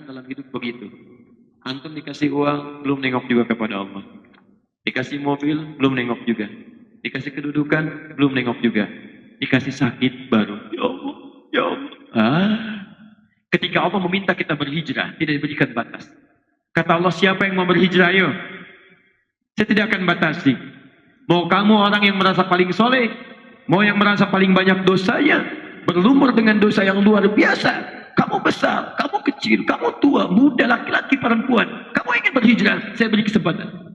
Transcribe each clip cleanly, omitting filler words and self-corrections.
dalam hidup begitu. Antum dikasih uang, belum nengok juga kepada Allah. Dikasih mobil, belum nengok juga. Dikasih kedudukan, belum nengok juga. Dikasih sakit, baru. Ya Allah, ya Allah. Ketika Allah meminta kita berhijrah, tidak diberikan batas. Kata Allah, siapa yang mau berhijrah, ayo. Saya tidak akan batasi. Mau kamu orang yang merasa paling soleh, mau yang merasa paling banyak dosanya, berlumur dengan dosa yang luar biasa. Kamu besar, kamu kecil, kamu tua, muda, laki-laki, perempuan. Kamu ingin berhijrah, saya beri kesempatan.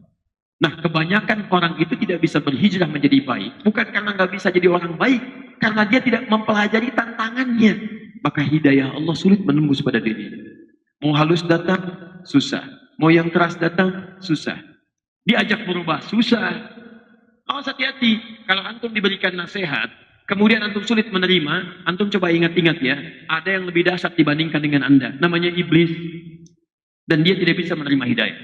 Nah, kebanyakan orang itu tidak bisa berhijrah menjadi baik. Bukan karena nggak bisa jadi orang baik, karena dia tidak mempelajari tantangannya. Maka hidayah Allah sulit menembus pada dirinya. Mau halus datang, susah. Mau yang keras datang, susah. Diajak berubah, susah. Awas hati-hati, kalau antum diberikan nasihat, kemudian antum sulit menerima, antum coba ingat-ingat ya, ada yang lebih dahsyat dibandingkan dengan anda, namanya iblis. Dan dia tidak bisa menerima hidayah.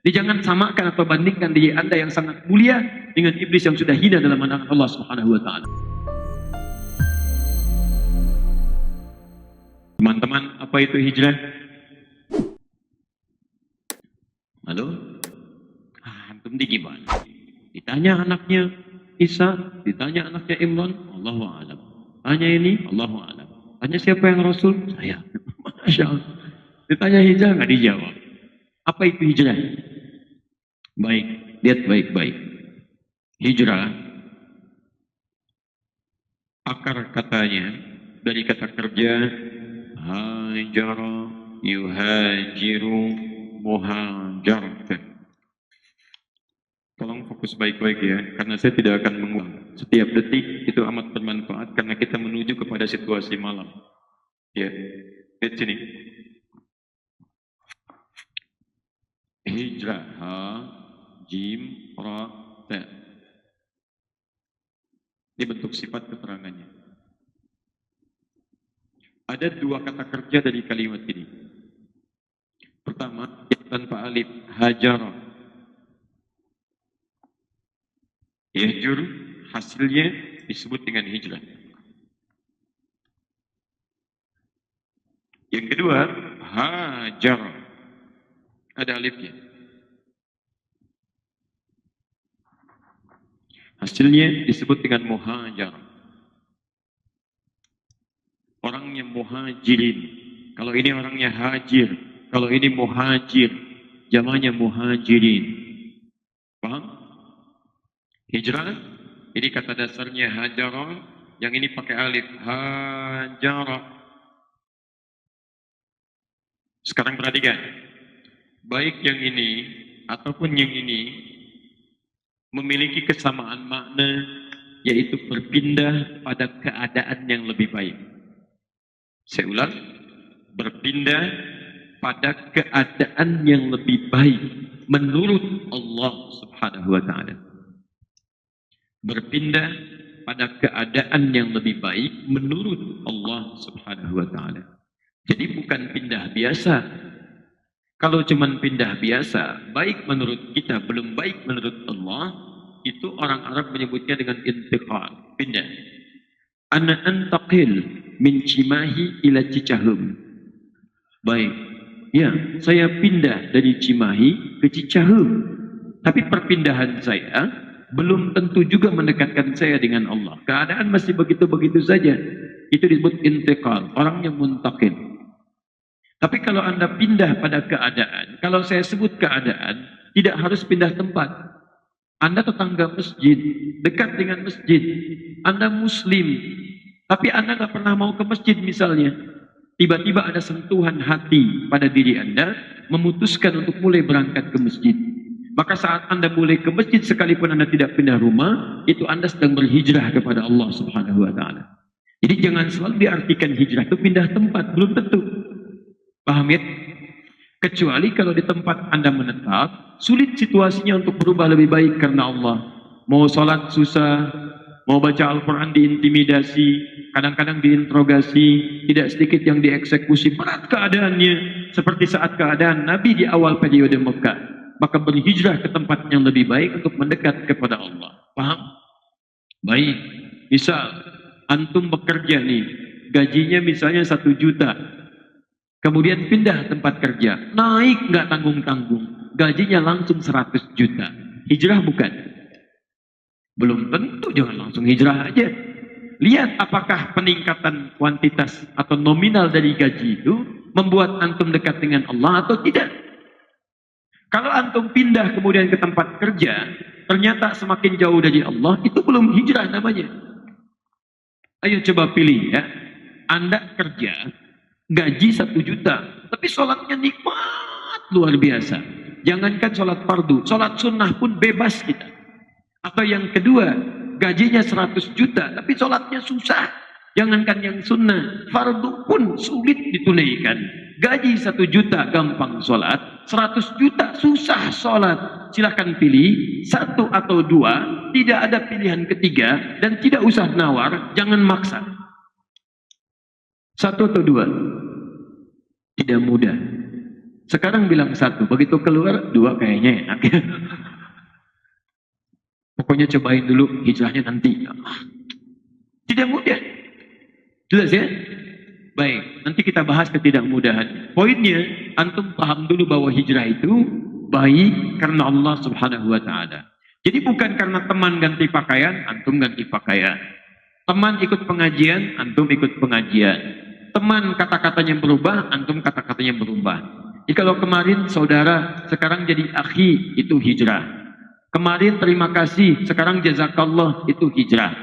Jadi jangan samakan atau bandingkan diri anda yang sangat mulia dengan iblis yang sudah hina dalam pandangan Allah Subhanahu wa ta'ala. Teman-teman, apa itu hijrah? Halo? Antum di gimana? Ditanya anaknya Isa, ditanya anaknya Imran, Allahu a'lam. Tanya ini, Allahu a'lam. Tanya siapa yang Rasul? Saya. Masya Allah. Ditanya hijrah, nggak dijawab. Apa itu hijrah? Baik, lihat baik-baik. Hijrah, akar katanya dari kata kerja hajara, yuhajiru, muhajaratan. Tolong fokus baik-baik ya, karena saya tidak akan mengulang. Setiap detik itu amat bermanfaat karena kita menuju kepada situasi malam. Ya, lihat sini. Hijrah, ha, jim, ra, ta. Ini bentuk sifat keterangannya. Ada dua kata kerja dari kalimat ini. Pertama, tanpa alif, hajara. Yahjur, hasilnya disebut dengan hijrah. Yang kedua, hajar. Ada alifnya. Hasilnya disebut dengan muhajar. Orangnya muhajirin. Kalau ini orangnya hajir. Kalau ini muhajir. Jamanya muhajirin. Paham? Hijrah, ini kata dasarnya hajara, yang ini pakai alif, hajara. Sekarang perhatikan, baik yang ini ataupun yang ini memiliki kesamaan makna, yaitu berpindah pada keadaan yang lebih baik. Saya ulang, berpindah pada keadaan yang lebih baik menurut Allah Subhanahu wa ta'ala. Berpindah pada keadaan yang lebih baik menurut Allah Subhanahu wa ta'ala. Jadi bukan pindah biasa. Kalau cuma pindah biasa, baik menurut kita, belum baik menurut Allah, itu orang Arab menyebutnya dengan intiqal, pindah. Ana antaqil min Cimahi ila Cicahem. Baik, ya, saya pindah dari Cimahi ke Cicahem. Tapi perpindahan saya belum tentu juga mendekatkan saya dengan Allah. Keadaan masih begitu-begitu saja. Itu disebut intiqal, orangnya muntakil. Tapi kalau Anda pindah pada keadaan, kalau saya sebut keadaan, tidak harus pindah tempat. Anda tetangga masjid, dekat dengan masjid. Anda muslim, tapi Anda nggak pernah mau ke masjid misalnya. Tiba-tiba ada sentuhan hati pada diri Anda, memutuskan untuk mulai berangkat ke masjid. Maka saat Anda mulai ke masjid, sekalipun Anda tidak pindah rumah, itu Anda sedang berhijrah kepada Allah Subhanahu wa ta'ala. Jadi jangan selalu diartikan hijrah itu pindah tempat, belum tentu. Paham ya? Kecuali kalau di tempat Anda menetap, sulit situasinya untuk berubah lebih baik karena Allah. Mau sholat susah, mau baca Al-Quran diintimidasi, kadang-kadang diinterogasi, tidak sedikit yang dieksekusi, berat keadaannya. Seperti saat keadaan Nabi di awal periode Mekah. Maka berhijrah ke tempat yang lebih baik untuk mendekat kepada Allah. Paham? Baik. Misal, antum bekerja nih, gajinya misalnya 1 juta. Kemudian pindah tempat kerja, naik nggak tanggung-tanggung, gajinya langsung 100 juta. Hijrah bukan? Belum tentu, jangan langsung hijrah aja. Lihat apakah peningkatan kuantitas atau nominal dari gaji itu membuat antum dekat dengan Allah atau tidak. Kalau antum pindah kemudian ke tempat kerja, ternyata semakin jauh dari Allah, itu belum hijrah namanya. Ayo coba pilih ya. Anda kerja, gaji 1 juta, tapi sholatnya nikmat luar biasa. Jangankan sholat fardu, sholat sunnah pun bebas kita. Atau yang kedua, gajinya 100 juta, tapi sholatnya susah. Jangankan yang sunnah, fardu pun sulit ditunaikan. Gaji 1 juta gampang sholat, 100 juta susah sholat. Silahkan pilih, 1 atau 2, tidak ada pilihan ketiga, dan tidak usah nawar, jangan maksa. 1 atau 2, tidak mudah. Sekarang bilang 1, begitu keluar 2 kayaknya enak ya. Pokoknya cobain dulu, hijrahnya nanti. Tidak mudah. Jelas ya? Baik, nanti kita bahas ketidakmudahan. Poinnya, antum paham dulu bahwa hijrah itu baik karena Allah Subhanahu wa Ta'ala. Jadi bukan karena teman ganti pakaian, antum ganti pakaian. Teman ikut pengajian, antum ikut pengajian. Teman kata-katanya berubah, antum kata-katanya berubah. Jadi kalau kemarin saudara, sekarang jadi akhi, itu hijrah. Kemarin terima kasih, sekarang jazakallah, itu hijrah.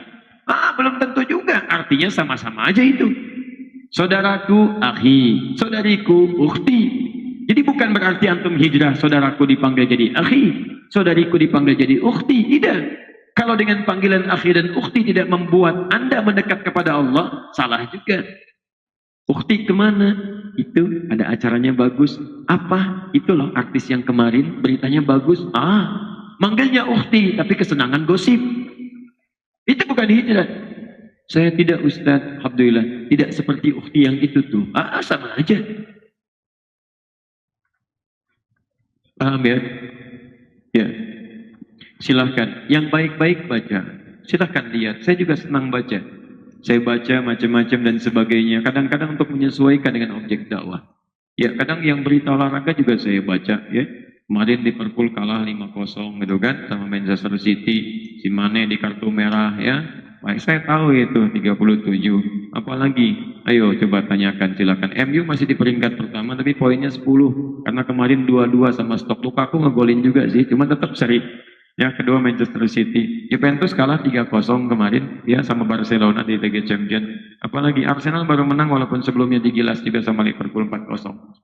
Belum tentu juga, artinya sama-sama aja itu. Saudaraku, akhi, saudariku, ukhti. Jadi bukan berarti antum hijrah, saudaraku dipanggil jadi akhi, saudariku dipanggil jadi ukhti, tidak. Kalau dengan panggilan akhi dan ukhti tidak membuat Anda mendekat kepada Allah, salah juga. Ukhti kemana? Itu ada acaranya bagus. Apa? Itu loh artis yang kemarin beritanya bagus. Manggilnya ukhti, tapi kesenangan gosip. Itu bukan hijrah. Saya tidak Ustadz, alhamdulillah, tidak seperti ukhti yang itu tuh. Sama aja. Paham ya? Ya. Silahkan. Yang baik-baik baca. Silahkan lihat. Saya juga senang baca. Saya baca macam-macam dan sebagainya. Kadang-kadang untuk menyesuaikan dengan objek dakwah. Ya, kadang yang berita olahraga juga saya baca. Ya. Kemarin Liverpool kalah 5-0 gitu kan sama Manchester City. Si Mane di kartu merah ya. Baik, saya tahu itu 37. Apalagi? Ayo coba tanyakan silakan. MU masih di peringkat pertama tapi poinnya 10. Karena kemarin 2-2 sama Stok. Lukaku ngegolin juga sih, cuma tetap seri. Ya, kedua Manchester City. Juventus kalah 3-0 kemarin ya sama Barcelona di Liga Champions. Apalagi Arsenal baru menang walaupun sebelumnya digilas juga sama Liverpool 4-0.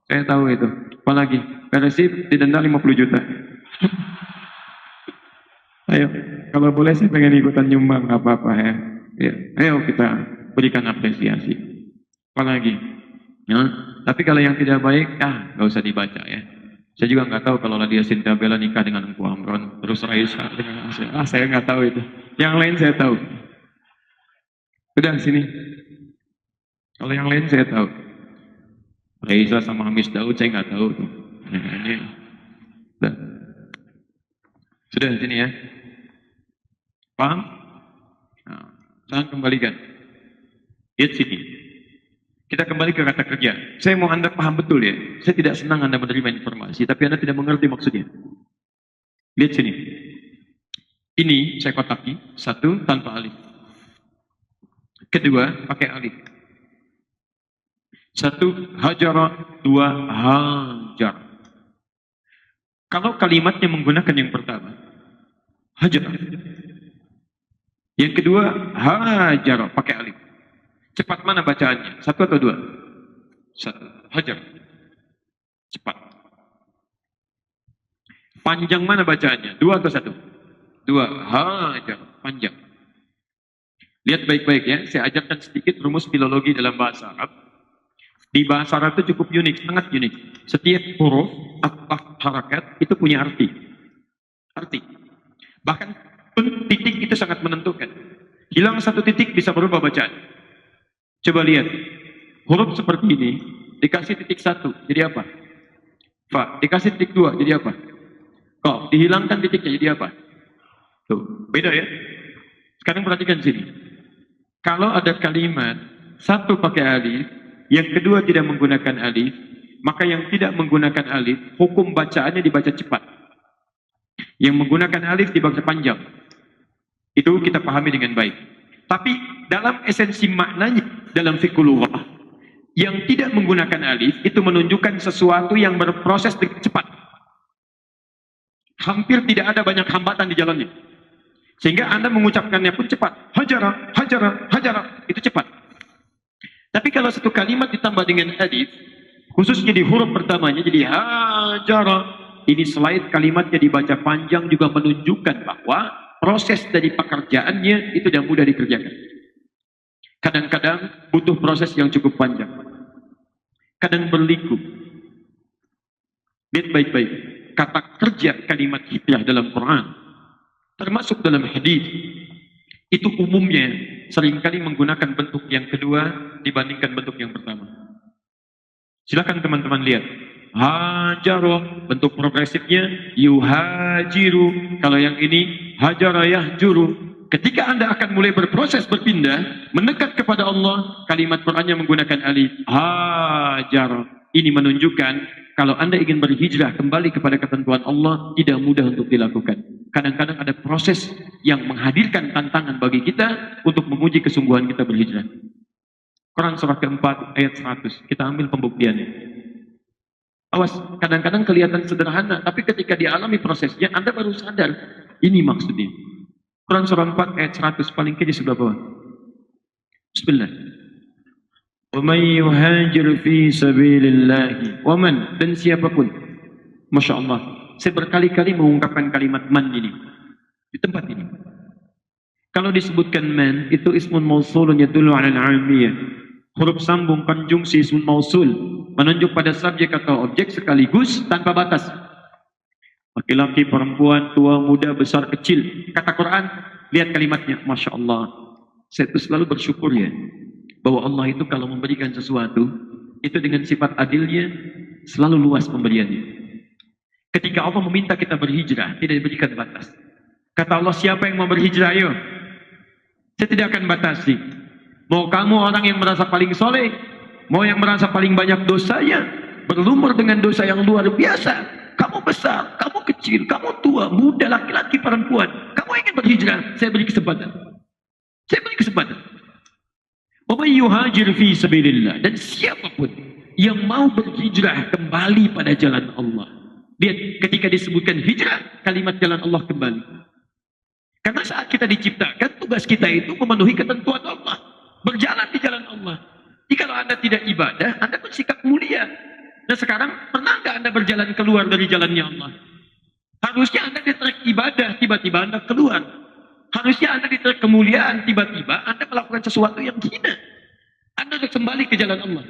Saya tahu itu. Apalagi Persib didenda 50 juta. Ayo, kalau boleh saya pengen ikutan nyumbang, nggak apa-apa ya. Ya. Ayo kita berikan apresiasi. Apalagi, ya. Tapi kalau yang tidak baik, nggak usah dibaca ya. Saya juga nggak tahu kalau Ladia Sinta Bella nikah dengan Engku Amron, terus Raisa dengan saya nggak tahu itu. Yang lain saya tahu. Udah sini. Kalau yang lain saya tahu. Raisa sama Hamis Daud saya nggak tahu tuh. Ini. Sudah sini ya. Paham? Nah, sekarang kembalikan. Lihat sini. Kita kembali ke kata kerja. Saya mau Anda paham betul ya. Saya tidak senang Anda menerima informasi, tapi Anda tidak mengerti maksudnya. Lihat sini. Ini saya kotaki. 1 tanpa alif. Kedua pakai alif. 1 hajara, 2 hajar. Kalau kalimatnya menggunakan yang pertama, hajar. Yang kedua, hajar, pakai alif. Cepat mana bacaannya? 1 atau 2? 1, hajar. Cepat. Panjang mana bacaannya? 2 atau 1? 2, hajar, panjang. Lihat baik-baik ya, saya ajarkan sedikit rumus filologi dalam bahasa Arab. Di bahasa Arab itu cukup unik, sangat unik. Setiap huruf atau harakat itu punya arti. Bahkan titik itu sangat menentukan. Hilang 1 titik bisa berubah bacaan. Coba lihat. Huruf seperti ini dikasih titik 1, jadi apa? Fa. Dikasih titik 2, jadi apa? Qaf. Dihilangkan titiknya, jadi apa? Tuh, beda ya. Sekarang perhatikan sini. Kalau ada kalimat 1 pakai alif, yang kedua tidak menggunakan alif, maka yang tidak menggunakan alif, hukum bacaannya dibaca cepat. Yang menggunakan alif dibaca panjang. Itu kita pahami dengan baik. Tapi dalam esensi maknanya dalam fikih lughah, yang tidak menggunakan alif itu menunjukkan sesuatu yang berproses dengan cepat. Hampir tidak ada banyak hambatan di jalannya. Sehingga Anda mengucapkannya pun cepat. Hajara, hajara, hajara. Itu cepat. Tapi kalau satu kalimat ditambah dengan alif, khususnya di huruf pertamanya jadi hajara, ini selain kalimatnya dibaca panjang juga menunjukkan bahwa proses dari pekerjaannya itu tidak mudah dikerjakan. Kadang-kadang butuh proses yang cukup panjang. Kadang berliku. Lihat baik-baik. Kata kerja kalimat hijrah dalam Quran, termasuk dalam hadis, itu umumnya seringkali menggunakan bentuk yang kedua dibandingkan bentuk yang pertama. Silakan teman-teman lihat. Hajaroh, bentuk progresifnya yuhajiru. Kalau yang ini hajara yahjuru. Ketika Anda akan mulai berproses berpindah mendekat kepada Allah, kalimat Qurannya menggunakan alif. Hajar. Ini menunjukkan kalau Anda ingin berhijrah kembali kepada ketentuan Allah, tidak mudah untuk dilakukan. Kadang-kadang ada proses yang menghadirkan tantangan bagi kita untuk menguji kesungguhan kita berhijrah. Quran surah keempat ayat 100. Kita ambil pembuktiannya. Awas, kadang-kadang kelihatan sederhana, tapi ketika dialami prosesnya, Anda baru sadar. Ini maksudnya. Quran surah 4 ayat 100, paling kiri sebelah bawah. Bismillah. وَمَنْ يُهَاجِرْ فِي سَبِيلِ اللَّهِ وَمَنْ, dan siapapun. Masya Allah. Saya berkali-kali mengungkapkan kalimat man ini. Di tempat ini. Kalau disebutkan man, itu ismun mausulun yadullu ala al-'amiyah. Huruf sambung konjungsi ismun mausul. Menunjuk pada subjek atau objek sekaligus tanpa batas. Laki-laki, perempuan, tua, muda, besar, kecil. Kata Quran, lihat kalimatnya. Masya Allah. Saya itu selalu bersyukur ya. Bahwa Allah itu kalau memberikan sesuatu, itu dengan sifat adilnya, selalu luas pemberiannya. Ketika Allah meminta kita berhijrah, tidak diberikan batas. Kata Allah, siapa yang mau berhijrah, ayo. Saya tidak akan batasi. Mau kamu orang yang merasa paling soleh, mau yang merasa paling banyak dosanya, berlumur dengan dosa yang luar biasa. Kamu besar, kamu kecil, kamu tua, muda, laki-laki, perempuan. Kamu ingin berhijrah, saya beri kesempatan. Saya beri kesempatan. وَمَنْ يُهَاجِرْ فِي سَبِيلِ اللَّهِ, dan siapapun yang mau berhijrah kembali pada jalan Allah. Lihat, ketika disebutkan hijrah, kalimat jalan Allah kembali. Karena saat kita diciptakan, tugas kita itu memenuhi ketentuan Allah. Berjalan di jalan Allah. Jadi kalau Anda tidak ibadah, Anda bersikap mulia. Nah sekarang, pernah nggak Anda berjalan keluar dari jalannya Allah? Harusnya Anda diterima ibadah, tiba-tiba Anda keluar. Harusnya Anda diterima kemuliaan, tiba-tiba Anda melakukan sesuatu yang hina. Anda harus kembali ke jalan Allah.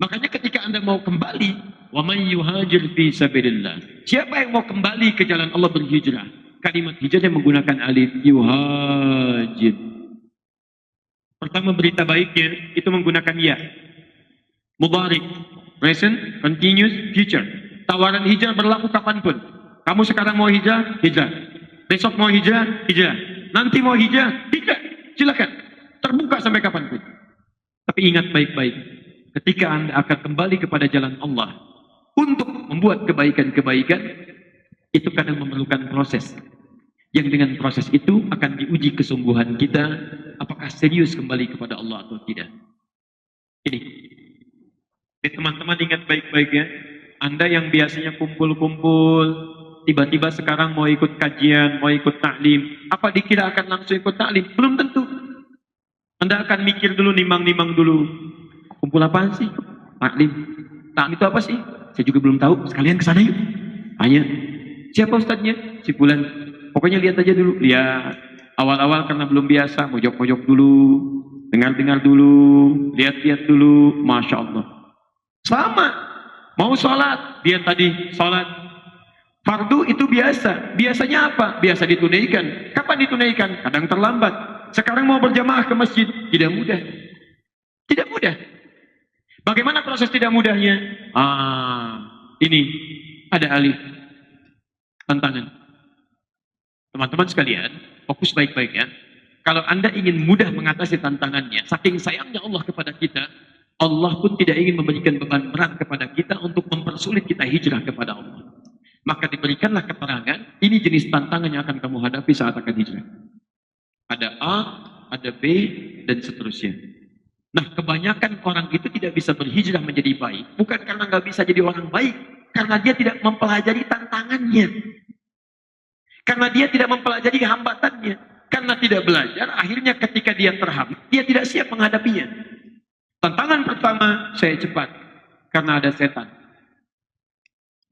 Makanya ketika Anda mau kembali, وَمَنْ يُهَاجِرْ فِي سَبِيلِ اللَّهِ, siapa yang mau kembali ke jalan Allah berhijrah? Kalimat hijrahnya menggunakan alif, yuhajir. Pertama berita baiknya, itu menggunakan ya. Mudhari, present, continuous, future. Tawaran hijrah berlaku kapanpun. Kamu sekarang mau hijrah, hijrah. Besok mau hijrah, hijrah. Nanti mau hijrah, hijrah. Silakan. Terbuka sampai kapanpun. Tapi ingat baik-baik. Ketika Anda akan kembali kepada jalan Allah untuk membuat kebaikan-kebaikan, itu kadang memerlukan proses. Yang dengan proses itu akan diuji kesungguhan kita, apakah serius kembali kepada Allah atau tidak. Ini. Teman-teman ingat baik-baik ya. Anda yang biasanya kumpul-kumpul, tiba-tiba sekarang mau ikut kajian, mau ikut taklim. Apa dikira akan langsung ikut taklim? Belum tentu. Anda akan mikir dulu, nimang-nimang dulu. Kumpul apaan sih? Taklim. Taklim itu apa sih? Saya juga belum tahu. Sekalian ke sana yuk. Tanya. Siapa ustadznya? Si Fulan. Pokoknya lihat aja dulu. Lihat. Awal-awal karena belum biasa, mojok-mojok dulu. Dengar-dengar dulu. Lihat-lihat dulu. Masya Allah. Sama. Mau sholat. Dia tadi sholat. Fardu itu biasa. Biasanya apa? Biasa ditunaikan. Kapan ditunaikan? Kadang terlambat. Sekarang mau berjamaah ke masjid. Tidak mudah. Tidak mudah. Bagaimana proses tidak mudahnya? Ini ada alif. Tantangan. Teman-teman sekalian, fokus baik-baik ya. Kalau Anda ingin mudah mengatasi tantangannya, saking sayangnya Allah kepada kita, Allah pun tidak ingin memberikan beban berat kepada kita untuk mempersulit kita hijrah kepada Allah. Maka diberikanlah keterangan, ini jenis tantangan yang akan kamu hadapi saat akan hijrah. Ada A, ada B, dan seterusnya. Nah, kebanyakan orang itu tidak bisa berhijrah menjadi baik, bukan karena nggak bisa jadi orang baik, karena dia tidak mempelajari tantangannya. Karena dia tidak mempelajari hambatannya. Karena tidak belajar, akhirnya ketika dia terhambat, dia tidak siap menghadapinya. Tantangan pertama, saya cepat. Karena ada setan.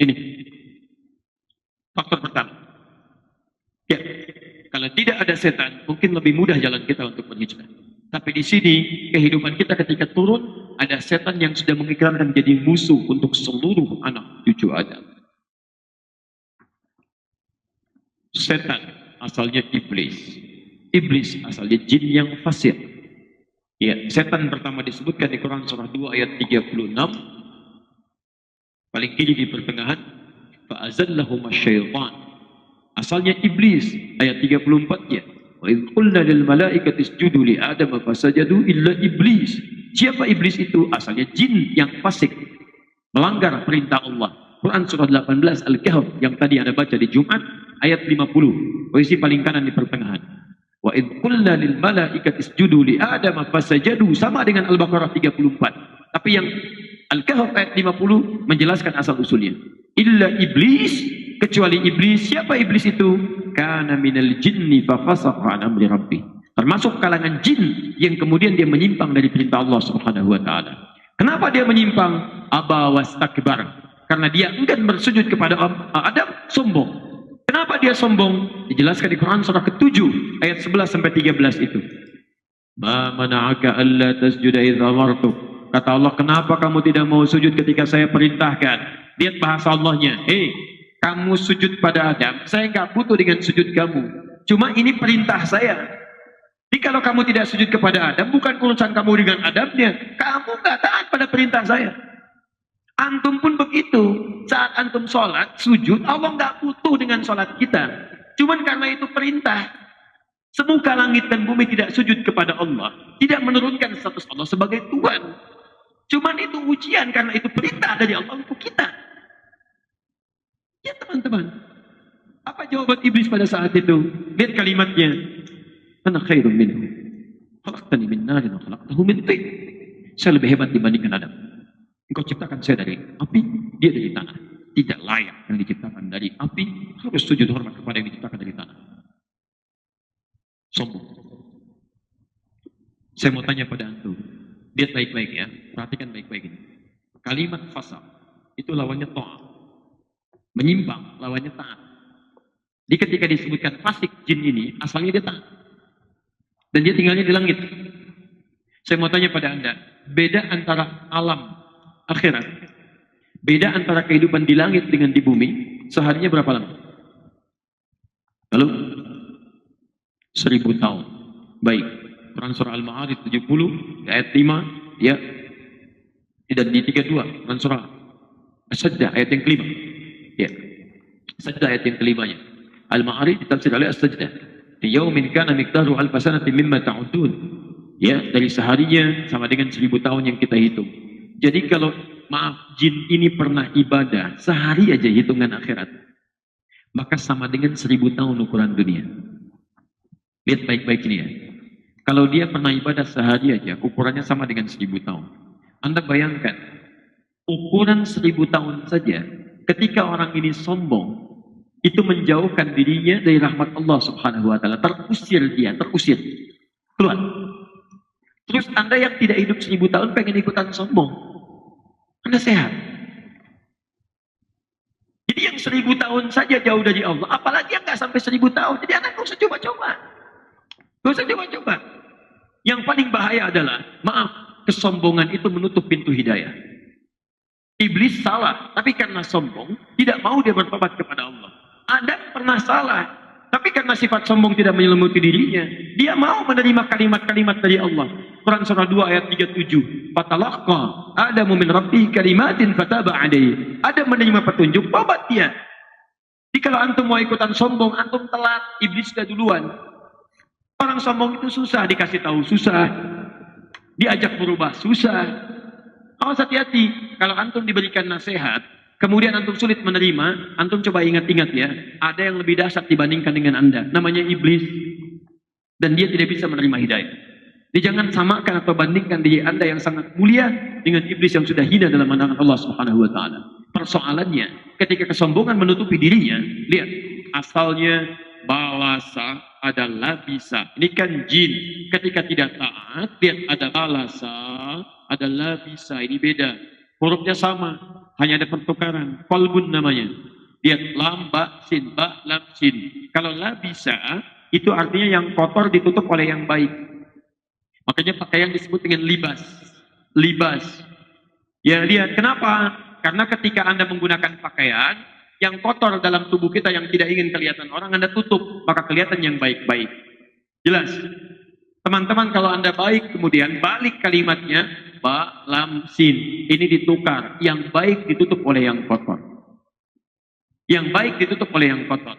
Ini. Faktor pertama. Ya, kalau tidak ada setan, mungkin lebih mudah jalan kita untuk berhijrah. Tapi di sini, kehidupan kita ketika turun, ada setan yang sudah mengiklankan jadi musuh untuk seluruh anak cucu Adam. Setan asalnya iblis. Iblis asalnya jin yang fasik. Ya, setan pertama disebutkan di Quran surah 2 ayat 36. Paling kiri di pertengahan. Fa'azallahum asyaitan. Asalnya iblis. Ayat 34-nya. Wa idh qulna lil malaikati isjudu li Adam fasajadu illa iblis. Siapa iblis itu? Asalnya jin yang fasik. Melanggar perintah Allah. Quran surah 18 Al-Kahf yang tadi Anda baca di Jumat. Ayat 50. Posisi paling kanan di pertengahan. Wa idh qulna lil malaikati isjudu li Adam fasajadu, sama dengan Al-Baqarah 34. Tapi yang Al-Kahf ayat 50 menjelaskan asal usulnya. Illa iblis, kecuali iblis. Siapa iblis itu? Kana minal jinni fa fasaqa an amri rabbih. Termasuk kalangan jin yang kemudian dia menyimpang dari perintah Allah Subhanahu wa taala. Kenapa dia menyimpang? Aba wastakbar. Karena dia enggan bersujud kepada Adam, sombong. Kenapa dia sombong? Dijelaskan di Quran surah ke-7 ayat 11 sampai 13 itu. Ma mana'aka alla tasjuda idza amartuk. Kata Allah, kenapa kamu tidak mau sujud ketika saya perintahkan? Lihat bahasa Allahnya. Hei, kamu sujud pada Adam, saya enggak butuh dengan sujud kamu. Cuma ini perintah saya. Jadi kalau kamu tidak sujud kepada Adam, bukan urusan kamu dengan Adamnya. Kamu enggak taat pada perintah saya. Antum pun begitu. Saat antum sholat, sujud, Allah nggak butuh dengan sholat kita. Cuman karena itu perintah. Semoga langit dan bumi tidak sujud kepada Allah. Tidak menurunkan status Allah sebagai Tuhan. Cuman itu ujian karena itu perintah dari Allah untuk kita. Ya teman-teman. Apa jawaban iblis pada saat itu? Lihat kalimatnya. Ana khairun minhu. Khalaqtani min narin wa khalaqtahu min tin. Saya lebih hebat dibandingkan Adam. Engkau ciptakan saya dari api, dia dari tanah. Tidak layak yang diciptakan dari api, harus sujud hormat kepada yang diciptakan dari tanah. Sombong. Saya mau tanya pada antum. Lihat baik-baik ya, perhatikan baik-baik ini. Kalimat fasaq itu lawannya ta'at. Menyimpang, lawannya taat. Jadi ketika disebutkan fasik jin ini, asalnya dia taat. Dan dia tinggalnya di langit. Saya mau tanya pada Anda, beda antara alam akhirat, beda antara kehidupan di langit dengan di bumi, seharinya berapa lama? Lalu 1000 tahun. Baik. Quran surah Al-Ma'arij 70 ayat 5 ya. Dan di 32 Quran surah As-Sajdah ayat yang kelima. Ya. Sajdah ayat yang kelimanya. Al-Ma'arij ditafsir oleh As-Sajdah. Di yaumin kana miqdaru alf sanatin mimma ta'udun. Ya, dari seharinya sama dengan 1000 tahun yang kita hitung. Jadi kalau maaf jin ini pernah ibadah sehari aja hitungan akhirat, maka sama dengan 1000 tahun ukuran dunia. Lihat baik-baik ini ya. Kalau dia pernah ibadah sehari aja, ukurannya sama dengan 1000 tahun. Anda bayangkan, ukuran 1000 tahun saja, ketika orang ini sombong, itu menjauhkan dirinya dari rahmat Allah Subhanahu wa taala. Terusir dia, terusir. Keluar. Terus Anda yang tidak hidup 1000 tahun pengen ikutan sombong. Anda sehat. Jadi yang 1000 tahun saja jauh dari Allah, apalagi yang nggak sampai 1000 tahun. Jadi Anda nggak usah coba-coba. Nggak usah coba-coba. Yang paling bahaya adalah, maaf, kesombongan itu menutup pintu hidayah. Iblis salah, tapi karena sombong, tidak mau dia bertobat kepada Allah. Adam pernah salah, tapi karena sifat sombong tidak menyelimuti dirinya, dia mau menerima kalimat-kalimat dari Allah. Quran surah 2 ayat 37. Fatalaqa Adamu min rabbih kalimatin fataba alaihi. Adam menerima petunjuk, tobat dia. Jadi kalau antum mau ikutan sombong, antum telat, iblis sudah duluan. Orang sombong itu susah dikasih tahu, susah. Diajak berubah, susah. Awas hati-hati. Kalau antum diberikan nasihat, kemudian antum sulit menerima, antum coba ingat-ingat ya, ada yang lebih dahsyat dibandingkan dengan Anda. Namanya iblis. Dan dia tidak bisa menerima hidayah. Jadi jangan samakan atau bandingkan diri Anda yang sangat mulia dengan iblis yang sudah hina dalam pandangan Allah Subhanahu wa taala. Persoalannya, ketika kesombongan menutupi dirinya, lihat, asalnya balasa adalah bisa. Ini kan jin. Ketika tidak taat, lihat ada balasa adalah bisa. Ini beda. Hurufnya sama, hanya ada pertukaran. Qalbun namanya. Lihat lam ba sin ba lam sin. Kalau la bisa itu artinya yang kotor ditutup oleh yang baik. Makanya pakaian disebut dengan libas. Libas. Ya lihat, kenapa? Karena ketika Anda menggunakan pakaian, yang kotor dalam tubuh kita yang tidak ingin kelihatan orang, Anda tutup, maka kelihatan yang baik-baik. Jelas? Teman-teman, kalau Anda baik, kemudian balik kalimatnya, ba, lam, sin. Ini ditukar. Yang baik ditutup oleh yang kotor. Yang baik ditutup oleh yang kotor.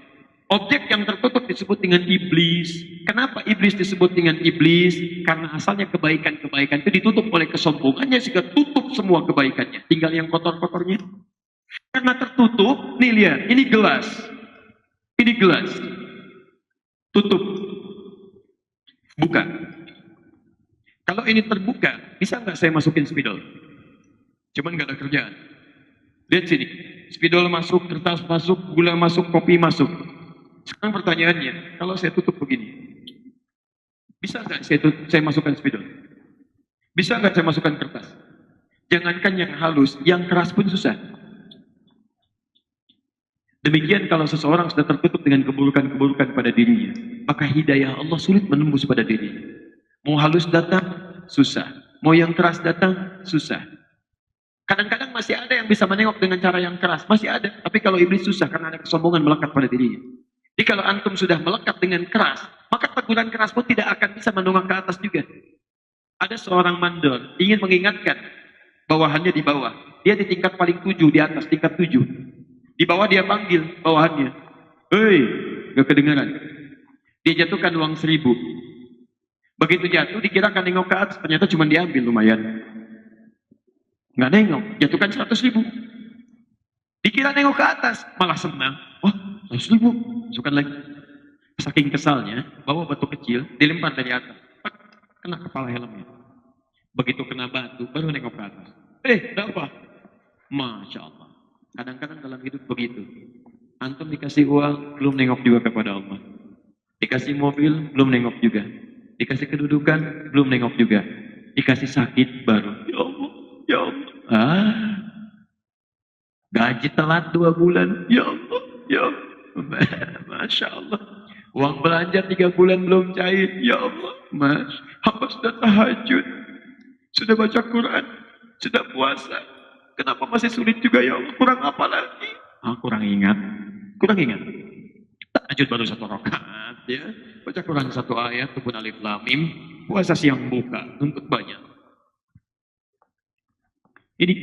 Objek yang tertutup disebut dengan iblis. Kenapa iblis disebut dengan iblis? Karena asalnya kebaikan-kebaikan itu ditutup oleh kesombongannya sehingga tutup semua kebaikannya. Tinggal yang kotor-kotornya. Karena tertutup, nih lihat, ini gelas. Ini gelas. Tutup. Buka. Kalau ini terbuka, bisa nggak saya masukin spidol? Cuman nggak ada kerjaan. Lihat sini. Spidol masuk, kertas masuk, gula masuk, kopi masuk. Sekarang pertanyaannya, kalau saya tutup begini, bisa nggak saya masukkan spidol? Bisa nggak saya masukkan kertas? Jangankan yang halus, yang keras pun susah. Demikian kalau seseorang sudah tertutup dengan keburukan-keburukan pada dirinya, maka hidayah Allah sulit menembus pada dirinya. Mau halus datang, susah. Mau yang keras datang, susah. Kadang-kadang masih ada yang bisa menengok dengan cara yang keras, masih ada. Tapi kalau iblis susah karena ada kesombongan melekat pada dirinya. Jadi kalau antum sudah melekat dengan keras, maka teguran keras pun tidak akan bisa mendongak ke atas juga. Ada seorang mandor, ingin mengingatkan bawahannya di bawah. Dia di tingkat paling 7, di atas tingkat 7. Di bawah dia panggil bawahannya. Hei, gak kedengaran. Dia jatuhkan uang 1.000. Begitu jatuh, dikira akan nengok ke atas. Ternyata cuma diambil, lumayan. Nggak nengok, jatuhkan 100.000. Dikira nengok ke atas, malah senang. Oh, 100.000, masukkan lagi. Saking kesalnya, bawa batu kecil, dilempar dari atas. Kena kepala helmnya. Begitu kena batu, baru nengok ke atas. Berapa? Masya Allah. Kadang-kadang dalam hidup begitu. Antum dikasih uang, belum nengok juga kepada Allah. Dikasih mobil, belum nengok juga. Dikasih kedudukan, belum nengok juga. Dikasih sakit, baru. Ya Allah, ya Allah. Gaji telat 2 bulan. Ya Allah, ya Allah. Masya Allah. Uang belanja 3 bulan belum cair. Ya Allah, Mas. Hamba sudah tahajud. Sudah baca Quran. Sudah puasa. Kenapa masih sulit juga ya Allah? Kurang apa lagi? Kurang ingat. Kurang ingat. Tahajud baru 1 rakaat ya. Baca Quran 1 ayat, ataupun alif lam mim. Puasa siang buka. Untuk banyak. Ini.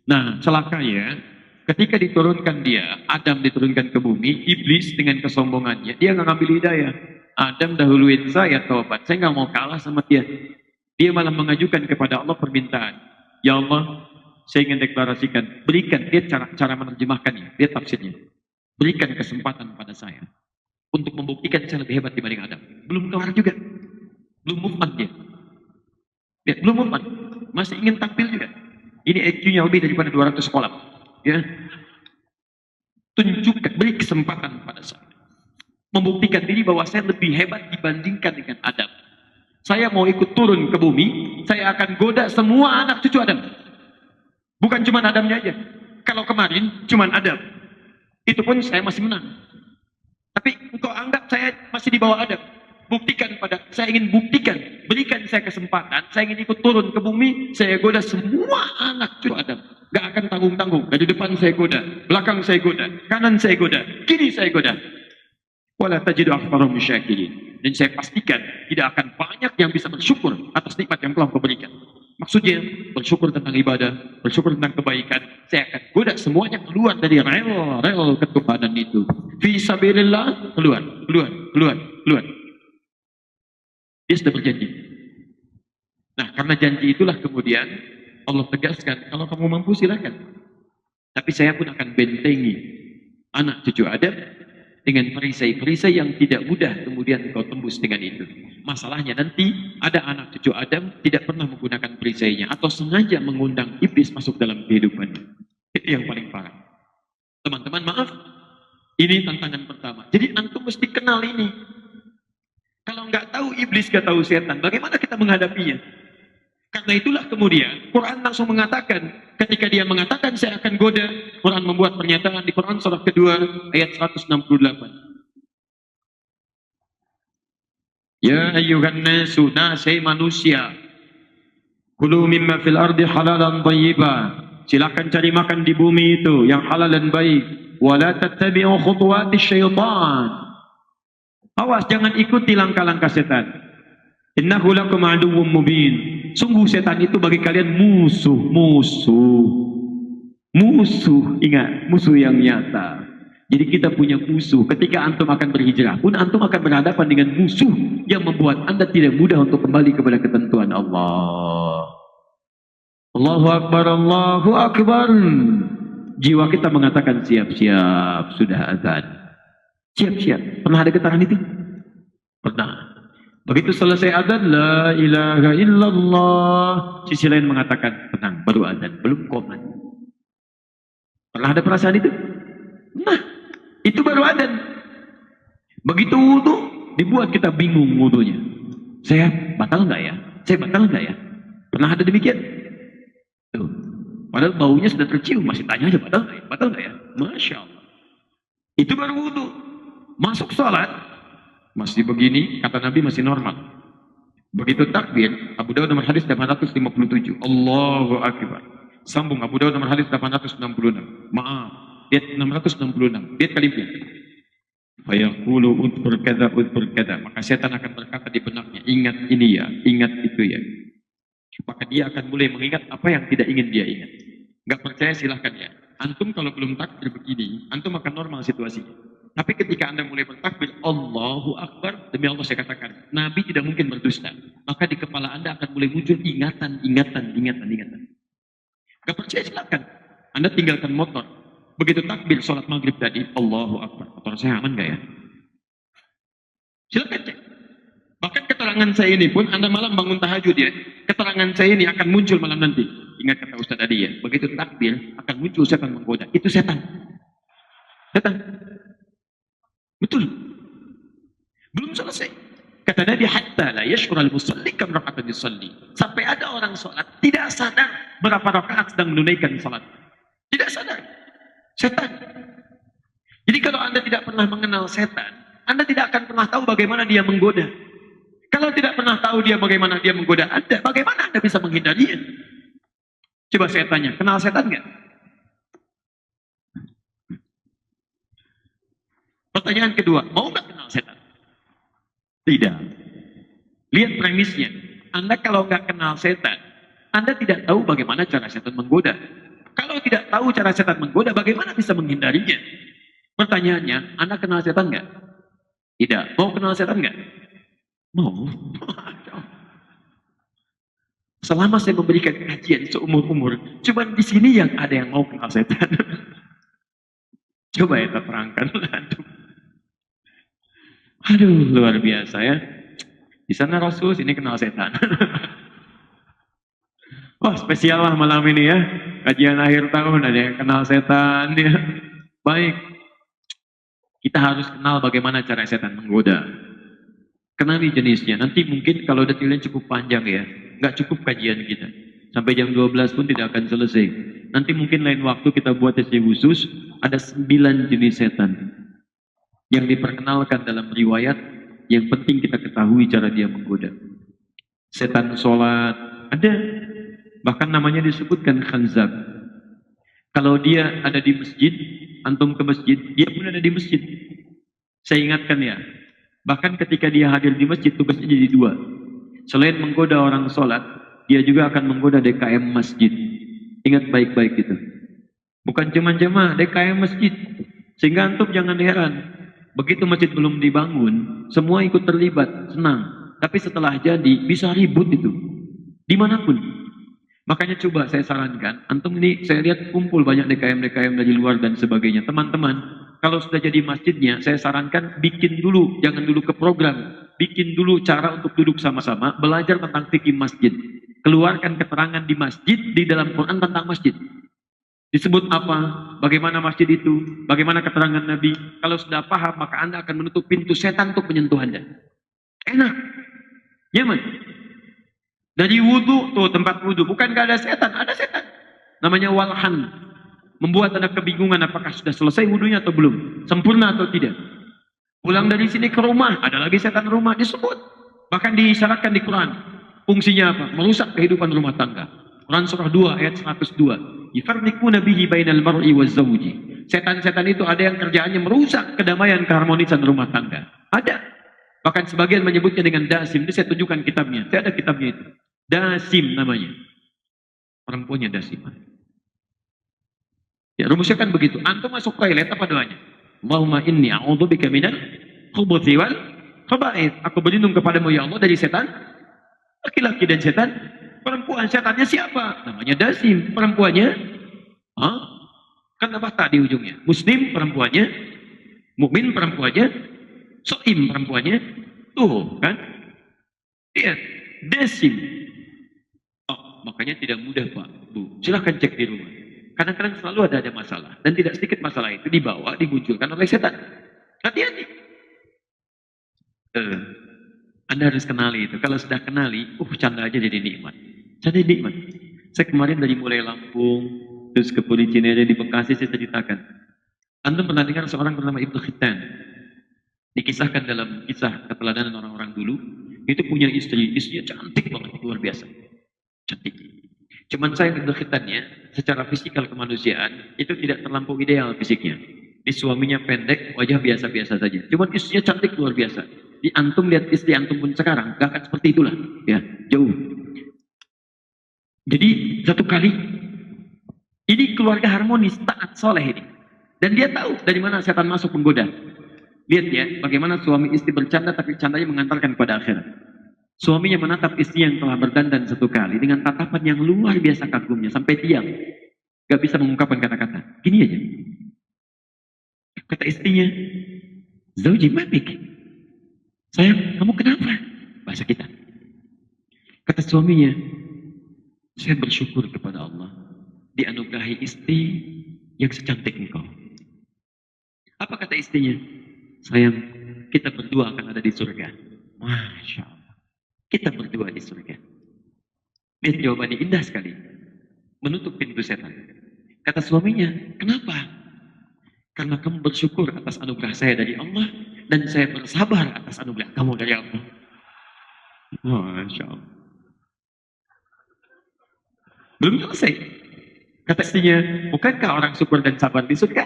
Nah, celaka ya. Ketika diturunkan dia, Adam diturunkan ke bumi, iblis dengan kesombongannya, dia nggak ngambil hidayah. Adam dahuluin saya taubat, saya nggak mau kalah sama dia. Dia malah mengajukan kepada Allah permintaan. Ya Allah, saya ingin deklarasikan, berikan, dia cara menerjemahkannya, dia tafsirnya. Berikan kesempatan pada saya untuk membuktikan saya lebih hebat dibanding Adam. Belum kelar juga, belum move on dia. Belum move on, masih ingin tampil juga. Ini IQ-nya lebih daripada 200 sekolah. Ya, tunjukkan, beri kesempatan pada saya, membuktikan diri bahwa saya lebih hebat dibandingkan dengan Adam. Saya mau ikut turun ke bumi, saya akan goda semua anak cucu Adam. Bukan cuma Adamnya aja. Kalau kemarin cuma Adam, itu pun saya masih menang. Tapi engkau anggap saya masih di bawah Adam. Buktikan saya ingin buktikan, berikan saya kesempatan, saya ingin ikut turun ke bumi, saya goda semua anak cucu Adam. Gak akan tanggung-tanggung. Dari depan saya goda, belakang saya goda, kanan saya goda, kiri saya goda. Wala tajidu aktsarahum syakirin. Dan saya pastikan tidak akan banyak yang bisa bersyukur atas nikmat yang telah Kau berikan. Maksudnya bersyukur tentang ibadah, bersyukur tentang kebaikan. Saya akan goda semuanya keluar dari rel ketuhanan itu. Fi sabilillah, keluar. Dia sudah berjanji. Nah, karena janji itulah kemudian Allah tegaskan, kalau kamu mampu silakan. Tapi saya pun akan bentengi anak cucu Adam dengan perisai-perisai yang tidak mudah kemudian kau tembus dengan itu. Masalahnya nanti ada anak cucu Adam tidak pernah menggunakan perisainya atau sengaja mengundang iblis masuk dalam kehidupannya. Itu yang paling parah. Teman-teman maaf, ini tantangan pertama. Jadi antum mesti kenal ini. Kalau nggak tahu iblis, nggak tahu setan, bagaimana kita menghadapinya? Karena itulah kemudian Quran langsung mengatakan, ketika dia mengatakan saya akan goda, Quran membuat pernyataan di Quran surah kedua ayat 168. Ya ayyuhan nasu, nasai manusia, kulu mimma fil ardi halalan thayyiba. Silakan cari makan di bumi itu yang halal dan baik. Wala tattabi'u khutuwatis syaitan. Awas, jangan ikuti langkah-langkah setan. Innahu lakum aduwwum mubin. Sungguh setan itu bagi kalian musuh. Ingat, musuh yang nyata. Jadi kita punya musuh. Ketika antum akan berhijrah pun, antum akan berhadapan dengan musuh yang membuat anda tidak mudah untuk kembali kepada ketentuan Allah. Allahu Akbar, Allahu Akbar. Jiwa kita mengatakan siap-siap, sudah azan. Siap-siap. Pernah ada getaran itu? Pernah. Begitu selesai azan, la ilaha illallah. Sisi lain mengatakan, tenang, baru azan, belum qomat. Pernah ada perasaan itu? Nah, itu baru azan. Begitu wudu, dibuat kita bingung wudunya. Saya batal nggak ya? Saya batal nggak ya? Pernah ada demikian? Tuh. Padahal baunya sudah tercium, masih tanya aja batal nggak ya? Batal nggak ya? Masya Allah. Itu baru wudu. Masuk sholat, masih begini, kata Nabi masih normal. Begitu takbir, Abu Dawud nomor hadis 857. Allahu Akbar. Sambung Abu Dawud nomor hadis 866. Maaf, dia 666. Dia kalimnya. Fayaqulu udhkur kadza. Maka setan akan berkata di benaknya, ingat ini ya, ingat itu ya. Maka dia akan mulai mengingat apa yang tidak ingin dia ingat. Enggak percaya silahkan ya. Antum kalau belum takbir begini, antum akan normal situasinya. Tapi ketika anda mulai bertakbir, Allahu Akbar, demi Allah saya katakan, Nabi tidak mungkin berdusta. Maka di kepala anda akan mulai muncul ingatan. Gak percaya silakan. Anda tinggalkan motor. Begitu takbir sholat maghrib tadi, Allahu Akbar. Motor saya aman gak ya? Silakan cek. Bahkan keterangan saya ini pun, anda malam bangun tahajud ya, keterangan saya ini akan muncul malam nanti. Ingat kata Ustaz tadi ya, begitu takbir akan muncul setan menggoda. Itu setan. Setan. Betul. Belum selesai. Kata Nabi, hatta la yash'ura al-musalli kam raka'atan yusalli. Sampai ada orang salat tidak sadar berapa rakaat sedang menunaikan salat. Tidak sadar. Setan. Jadi kalau anda tidak pernah mengenal setan, anda tidak akan pernah tahu bagaimana dia menggoda. Kalau tidak pernah tahu dia bagaimana dia menggoda anda, bagaimana anda bisa menghindarinya? Coba saya tanya, kenal setan nggak? Pertanyaan kedua, mau nggak kenal setan? Tidak. Lihat premisnya. Anda kalau nggak kenal setan, Anda tidak tahu bagaimana cara setan menggoda. Kalau tidak tahu cara setan menggoda, bagaimana bisa menghindarinya? Pertanyaannya, Anda kenal setan nggak? Tidak. Mau kenal setan nggak? Mau. Selama saya memberikan kajian seumur-umur, cuma di sini yang ada yang mau kenal setan. Coba ya terangkan. Aduh, luar biasa ya. Di sana Rasul, sini kenal setan. Wah, spesial lah malam ini ya. Kajian akhir tahun ada yang kenal setan ya. Baik. Kita harus kenal bagaimana cara setan menggoda. Kenali jenisnya. Nanti mungkin kalau detailnya cukup panjang ya. Nggak cukup kajian kita. Sampai jam 12 pun tidak akan selesai. Nanti mungkin lain waktu kita buat sesi khusus. Ada 9 jenis setan yang diperkenalkan dalam riwayat, yang penting kita ketahui cara dia menggoda. Setan sholat, ada. Bahkan namanya disebutkan khanzab. Kalau dia ada di masjid, antum ke masjid, dia pun ada di masjid. Saya ingatkan ya, bahkan ketika dia hadir di masjid, tugasnya jadi 2. Selain menggoda orang sholat, dia juga akan menggoda DKM masjid. Ingat baik-baik itu. Bukan cuma jemaah, DKM masjid. Sehingga antum jangan heran. Begitu masjid belum dibangun, semua ikut terlibat, senang. Tapi setelah jadi, bisa ribut itu. Dimanapun. Makanya coba saya sarankan, antum ini saya lihat kumpul banyak DKM-DKM dari luar dan sebagainya. Teman-teman, kalau sudah jadi masjidnya, saya sarankan bikin dulu, jangan dulu ke program. Bikin dulu cara untuk duduk sama-sama, belajar tentang fikih masjid. Keluarkan keterangan di masjid, di dalam Quran tentang masjid. Disebut apa, bagaimana masjid itu, bagaimana keterangan Nabi. Kalau sudah paham, maka Anda akan menutup pintu setan untuk menyentuh Anda. Enak, nyaman. Dari wudhu, tuh tempat wudhu, bukan gak ada setan, ada setan. Namanya walhan. Membuat Anda kebingungan apakah sudah selesai wudhunya atau belum. Sempurna atau tidak. Pulang dari sini ke rumah, ada lagi setan rumah disebut. Bahkan disyaratkan di Quran. Fungsinya apa? Merusak kehidupan rumah tangga. Quran surah 2 ayat 102. Yufarriquna bihi bainal mar'i waz zawji. Setan-setan itu ada yang kerjaannya merusak kedamaian keharmonisan rumah tangga. Ada. Bahkan sebagian menyebutnya dengan dasim. Ini saya tunjukkan kitabnya. Saya ada kitabnya itu. Dasim namanya. Perempuannya dasim. Ya, rumusnya kan begitu. Antum masuk toilet apa doanya? Allahumma inni a'udzubika minal khubuthi wal khaba'ith. Aku berlindung kepadamu ya Allah dari setan laki-laki dan setan perempuan. Setannya siapa? Namanya dasim. Perempuannya kan apa tadi ujungnya? Muslim perempuannya, mukmin perempuannya, soim perempuannya. Tuh kan? Lihat, dasim. Makanya tidak mudah Pak, Bu. Silahkan cek di rumah. Kadang-kadang selalu ada masalah. Dan tidak sedikit masalah itu dibawa, dimunculkan oleh setan. Hati-hati. Anda harus kenali itu. Kalau sudah kenali, canda aja jadi nikmat. Canda nikmat. Saya kemarin dari mulai Lampung, terus ke Puri Cinere di Bekasi, saya ceritakan. Anda pernah dengar seorang bernama Ibnu Khitan. Dikisahkan dalam kisah keteladanan orang-orang dulu. Itu punya istri. Istrinya cantik banget, luar biasa. Cantik. Cuman saya kedekhitannya secara fisikal kemanusiaan itu tidak terlampau ideal fisiknya. Di suaminya pendek, wajah biasa-biasa saja. Cuman istrinya cantik luar biasa. Di antum lihat istri antum pun sekarang gak akan seperti itulah, ya jauh. Jadi satu kali ini keluarga harmonis, taat, soleh ini, dan dia tahu dari mana setan masuk menggoda. Lihat ya, bagaimana suami istri bercanda tapi candanya mengantarkan kepada akhirat. Suaminya menatap istri yang telah berdandan satu kali dengan tatapan yang luar biasa kagumnya sampai diam, gak bisa mengungkapkan kata-kata. Gini aja, kata istrinya, "Zauji mabik." "Sayang, kamu kenapa?" Bahasa kita. Kata suaminya, "Saya bersyukur kepada Allah dianugerahi istri yang secantik engkau." Apa kata istrinya? "Sayang, kita berdua akan ada di surga." Masya Allah. Kita berdua di surga. Lihat jawabannya indah sekali. Menutup pintu setan. Kata suaminya, "Kenapa?" "Karena kamu bersyukur atas anugerah saya dari Allah dan saya bersabar atas anugerah kamu dari Allah." Masya Allah. Belum selesai. Kata istrinya, "Bukankah orang syukur dan sabar di surga?"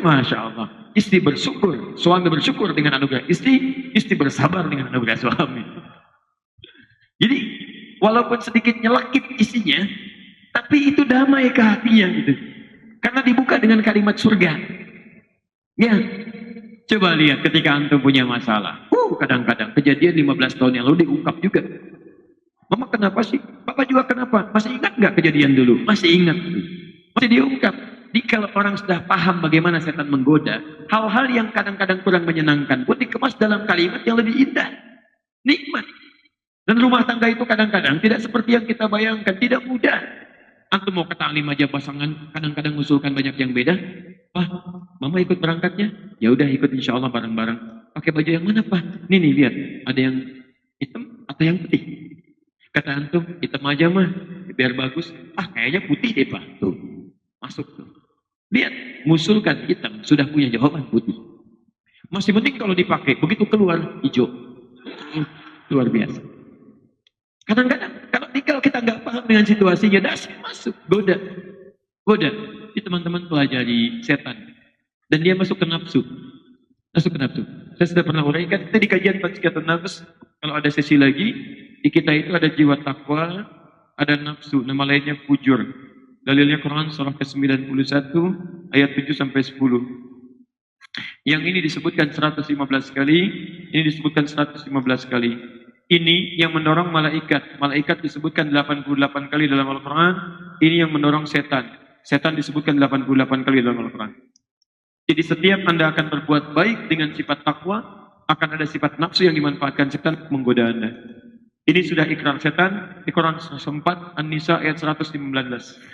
Masya Allah. Istri bersyukur, suami bersyukur dengan anugerah istri, istri bersabar dengan anugerah suami. Jadi, walaupun sedikit nyelekit isinya, tapi itu damai ke hatinya gitu. Karena dibuka dengan kalimat surga. Ya, coba lihat ketika antum punya masalah. Kadang-kadang kejadian 15 tahun yang lalu diungkap juga. "Mama kenapa sih? Papa juga kenapa? Masih ingat nggak kejadian dulu?" Masih ingat. Masih diungkap. Jadi kalau orang sudah paham bagaimana setan menggoda, hal-hal yang kadang-kadang kurang menyenangkan pun dikemas dalam kalimat yang lebih indah. Nikmat. Dan rumah tangga itu kadang-kadang tidak seperti yang kita bayangkan, tidak mudah. Antum mau ke taklim aja pasangan, kadang-kadang mengusulkan banyak yang beda. "Pak, mama ikut berangkatnya?" "Ya udah ikut, insya Allah bareng-bareng." "Pakai baju yang mana Pak?" "Nih lihat, ada yang hitam atau yang putih?" Kata antum, "Hitam aja mah, biar bagus." Kayaknya putih deh Pak. Tuh, masuk tuh. Lihat, ngusulkan hitam, sudah punya jawaban putih. Masih penting kalau dipakai, begitu keluar hijau. Luar biasa. Kadang-kadang kalau kita nggak paham dengan situasinya, dasar masuk goda. Ini teman-teman pelajari setan, dan dia masuk ke nafsu. Saya sudah pernah uraikan kita di kajian tazkiyatun nafs. Kalau ada sesi lagi, di kita itu ada jiwa takwa, ada nafsu, nama lainnya fujur. Dalilnya Quran surah ke-91 ayat 7 sampai 10. Yang ini disebutkan 115 kali, ini disebutkan 115 kali. Ini yang mendorong malaikat. Malaikat disebutkan 88 kali dalam Al-Quran. Ini yang mendorong setan. Setan disebutkan 88 kali dalam Al-Quran. Jadi setiap Anda akan berbuat baik dengan sifat takwa, akan ada sifat nafsu yang dimanfaatkan setan untuk menggoda Anda. Ini sudah ikrar setan di Quran 104 An-Nisa ayat 119.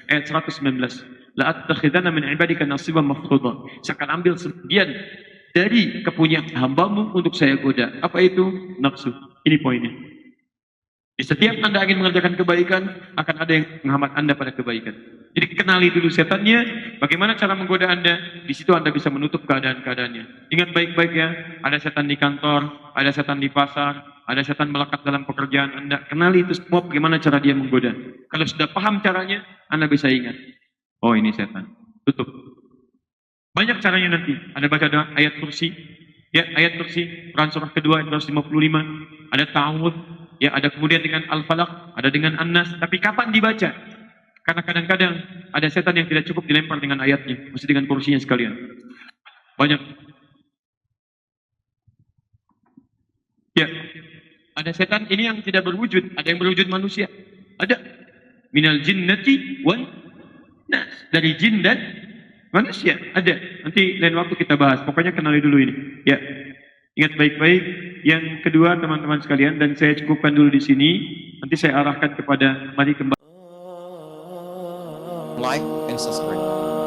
Ayat 119. La'attakhidana min ibadika nasiban mafruḍa. Saya akan ambil sebagian dari kepunyaan hambamu untuk saya goda. Apa itu? Nafsu. Ini poinnya. Di setiap Anda ingin mengerjakan kebaikan, akan ada yang menghambat Anda pada kebaikan. Jadi kenali dulu setannya, bagaimana cara menggoda Anda, di situ Anda bisa menutup keadaan-keadaannya. Ingat baik-baik ya, ada setan di kantor, ada setan di pasar, ada setan melekat dalam pekerjaan Anda. Kenali itu semua bagaimana cara dia menggoda. Kalau sudah paham caranya, Anda bisa ingat. Oh ini setan. Tutup. Banyak caranya nanti. Ada baca ayat kursi. Ya, ayat kursi, Quran surah kedua, ayat 155. Ada ta'awud. Ya, ada kemudian dengan Al-Falaq, ada dengan An-Nas. Tapi kapan dibaca? Karena kadang-kadang ada setan yang tidak cukup dilempar dengan ayatnya. Mesti dengan kursinya sekalian. Banyak. Ya, ada setan ini yang tidak berwujud. Ada yang berwujud manusia. Ada. Minal jinnati wan nas. Dari jin dan manusia. Ada. Nanti lain waktu kita bahas. Pokoknya kenali dulu ini. Ya. Ingat baik-baik. Yang kedua teman-teman sekalian, dan saya cukupkan dulu di sini. Nanti saya arahkan kepada mari kembali. Like and subscribe.